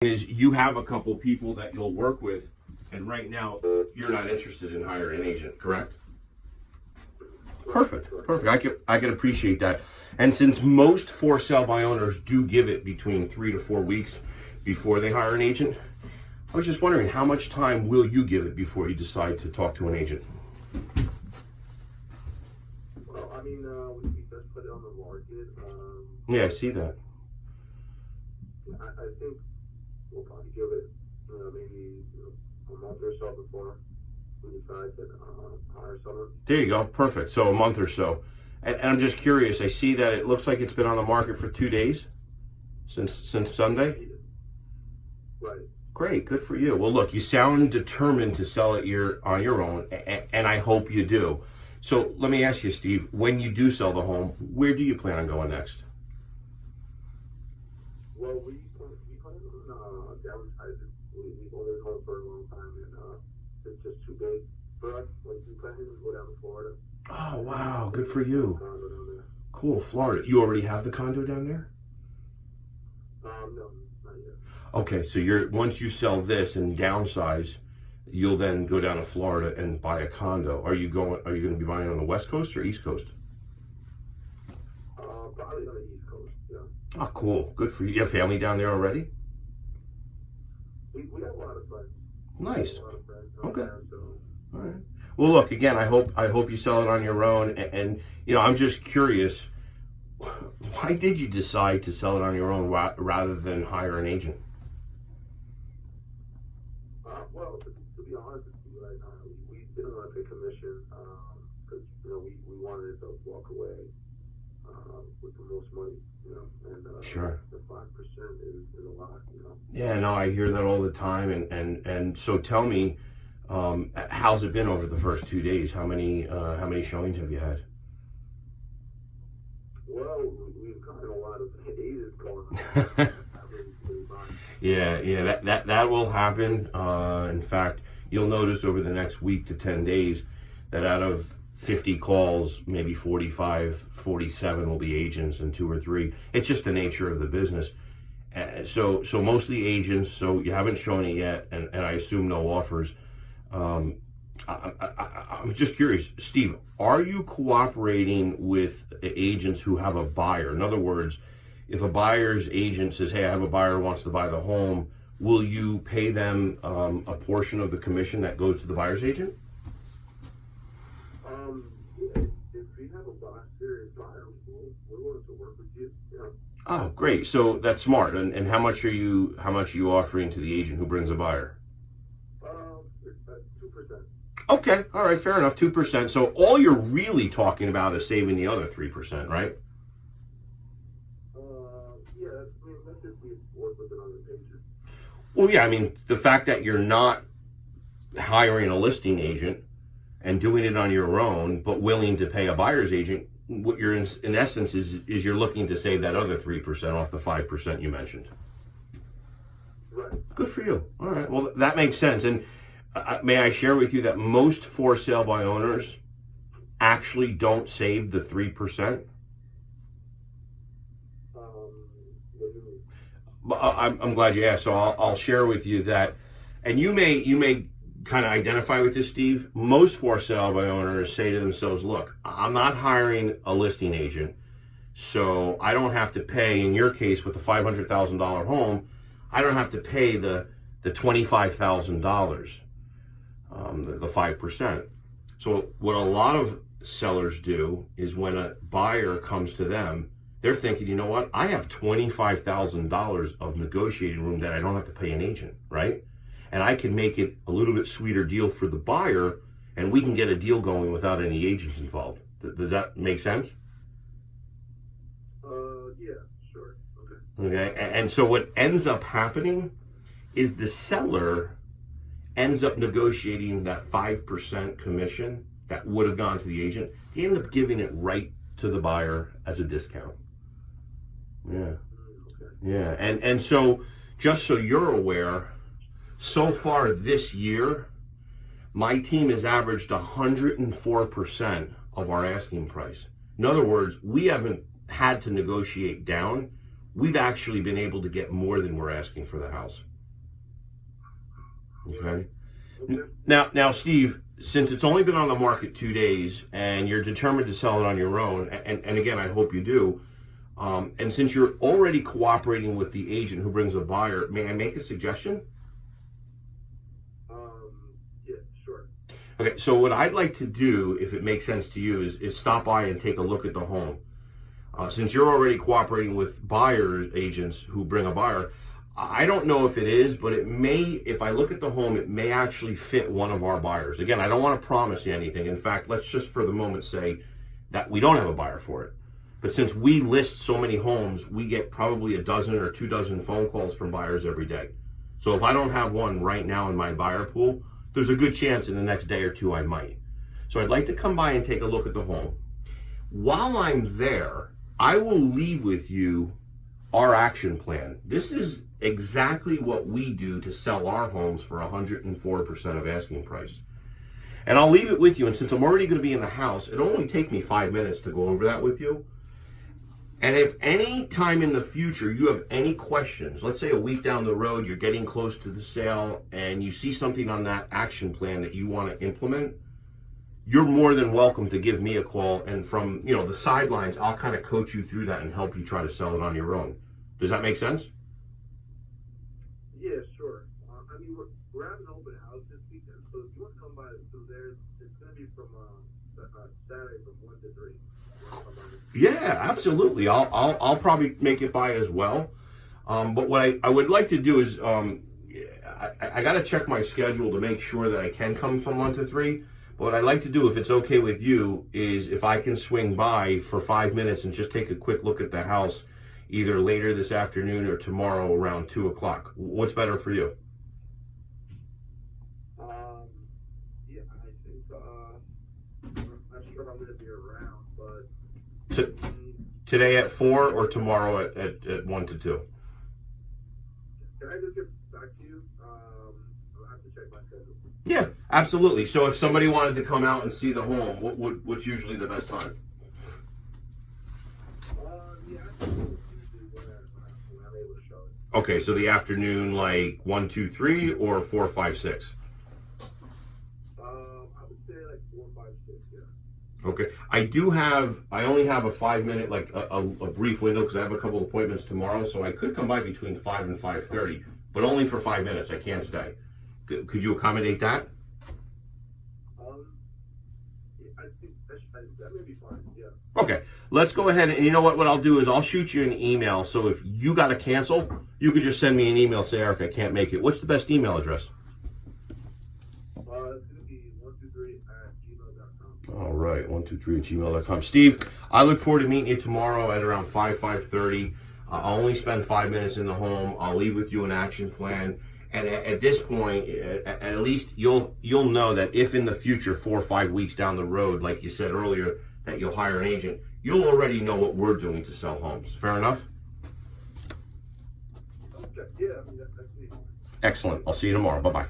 is you have a couple people that you'll work with, and right now you're not interested in hiring an agent, correct? Perfect. I can appreciate that. And since most for sale by owners do give it between 3 to 4 weeks before they hire an agent, I was just wondering, how much time will you give it before you decide to talk to an agent? Well, I mean, we just put it on the market. Yeah, I see that. I think we'll probably give it maybe a month or so before we decide to hire someone. There you go. Perfect. So a month or so. And I'm just curious. I see that it looks like it's been on the market for 2 days since Sunday. Right. Great. Good for you. Well, look, you sound determined to sell it on your own, and I hope you do. So let me ask you, Steve, when you do sell the home, where do you plan on going next? Well, we plan on downsizing. We've owned this home for a long time, and it's just too big for us. Like, we plan to go down to Florida. Oh, wow. Good for you. Condo down there. Cool. Florida. You already have the condo down there? No, not yet. Okay, so once you sell this and downsize, you'll then go down to Florida and buy a condo. Are you going to be buying on the West Coast or East Coast? Probably on the East Coast, yeah. Oh, cool. Good for you. You have family down there already? We have a lot of friends. Nice. A lot of friends Okay. there, so. All right. Well, look, again, I hope you sell it on your own. And I'm just curious, why did you decide to sell it on your own rather than hire an agent? Well, to be honest with you, right now, we didn't want to pay commission because we wanted to walk away with the most money, and Sure. The 5% is a lot, Yeah, no, I hear that all the time. And so tell me, how's it been over the first 2 days? How many showings have you had? Well, we've gotten a lot of agents calling. Yeah, that will happen. In fact, you'll notice over the next week to 10 days that out of 50 calls, maybe 45, 47 will be agents and 2 or 3. It's just the nature of the business. So mostly agents. So you haven't shown it yet, and I assume no offers. I'm just curious, Steve, are you cooperating with agents who have a buyer? In other words, if a buyer's agent says, hey, I have a buyer who wants to buy the home, will you pay them a portion of the commission that goes to the buyer's agent? If we have a serious buyer, we're willing to work with you. Yeah. Oh, great. So that's smart. And how much are you offering to the agent who brings a buyer? It's at 2%. Okay. All right. Fair enough. 2%. So all you're really talking about is saving the other 3%, right? Yeah, that's if we work with another agent. Well, yeah. I mean, the fact that you're not hiring a listing agent and doing it on your own, but willing to pay a buyer's agent, what you're in essence is you're looking to save that other 3% off the 5% you mentioned. Right. Good for you. All right. Well, that makes sense. And may I share with you that most for sale by owners actually don't save the 3%? What do you mean? I'm glad you asked. So I'll share with you that, and you may kind of identify with this, Steve. Most for sale by owners say to themselves, look, I'm not hiring a listing agent, so I don't have to pay, in your case with the $500,000 home, I don't have to pay the $25,000, the 5%. So what a lot of sellers do is when a buyer comes to them, they're thinking, you know what, I have $25,000 of negotiating room that I don't have to pay an agent, right? And I can make it a little bit sweeter deal for the buyer, and we can get a deal going without any agents involved. Does that make sense? Yeah, sure. Okay. Okay, and so what ends up happening is the seller ends up negotiating that 5% commission that would have gone to the agent. They end up giving it right to the buyer as a discount. Yeah. Okay. Yeah, and so just so you're aware, so far this year, my team has averaged 104% of our asking price. In other words, we haven't had to negotiate down. We've actually been able to get more than we're asking for the house. Okay. Okay. Now, Steve, since it's only been on the market 2 days and you're determined to sell it on your own, and again, I hope you do, and since you're already cooperating with the agent who brings a buyer, may I make a suggestion? Yeah, sure. Okay, so what I'd like to do, if it makes sense to you, is stop by and take a look at the home. Since you're already cooperating with buyers agents who bring a buyer, I don't know if it is, but it may, if I look at the home, it may actually fit one of our buyers. Again, I don't want to promise you anything. In fact, let's just for the moment say that we don't have a buyer for it. But since we list so many homes, we get probably a dozen or 2 dozen phone calls from buyers every day. So if I don't have one right now in my buyer pool, there's a good chance in the next day or two I might. So I'd like to come by and take a look at the home. While I'm there, I will leave with you our action plan. This is exactly what we do to sell our homes for 104% of asking price. And I'll leave it with you. And since I'm already going to be in the house, it'll only take me 5 minutes to go over that with you. And if any time in the future you have any questions, let's say a week down the road, you're getting close to the sale and you see something on that action plan that you want to implement, you're more than welcome to give me a call. And from, the sidelines, I'll kind of coach you through that and help you try to sell it on your own. Does that make sense? Yeah, sure. I mean, we're having an open house this weekend, so if you want to come by through there, it's going to be from Saturday from 1 to 3. Yeah, absolutely. I'll probably make it by as well. But what I would like to do is I got to check my schedule to make sure that I can come from 1 to 3. But what I'd like to do, if it's okay with you, is if I can swing by for 5 minutes and just take a quick look at the house, either later this afternoon or tomorrow around 2 o'clock. What's better for you? Yeah, I think I'm not sure I'm going to be around, but Today at 4 or tomorrow at 1 to 2? Can I just get back to you? I'll have to check my schedule. Yeah, absolutely. So if somebody wanted to come out and see the home, what's usually the best time? Yeah, I think it's usually when I'm able to show it. Okay, so the afternoon, like 1, 2, 3, or 4, 5, 6? I would say like 4, 5, 6, yeah. Okay, I only have a 5 minute, like a brief window because I have a couple appointments tomorrow, so I could come by between 5 and 5:30, but only for 5 minutes. I can't stay. Could you accommodate that? Yeah, I think that may be fine, yeah. Okay, let's go ahead and you know what I'll do is I'll shoot you an email. So if you got to cancel, you could just send me an email, say, Eric, I can't make it. What's the best email address? It's going to be 123@gmail.com. All right, 123@gmail.com. Steve, I look forward to meeting you tomorrow at around 5:30. I'll only spend 5 minutes in the home. I'll leave with you an action plan. And at this point, at least you'll know that if in the future, 4 or 5 weeks down the road, like you said earlier, that you'll hire an agent, you'll already know what we're doing to sell homes. Fair enough? Okay, yeah, I mean, that's me. Excellent. I'll see you tomorrow. Bye-bye.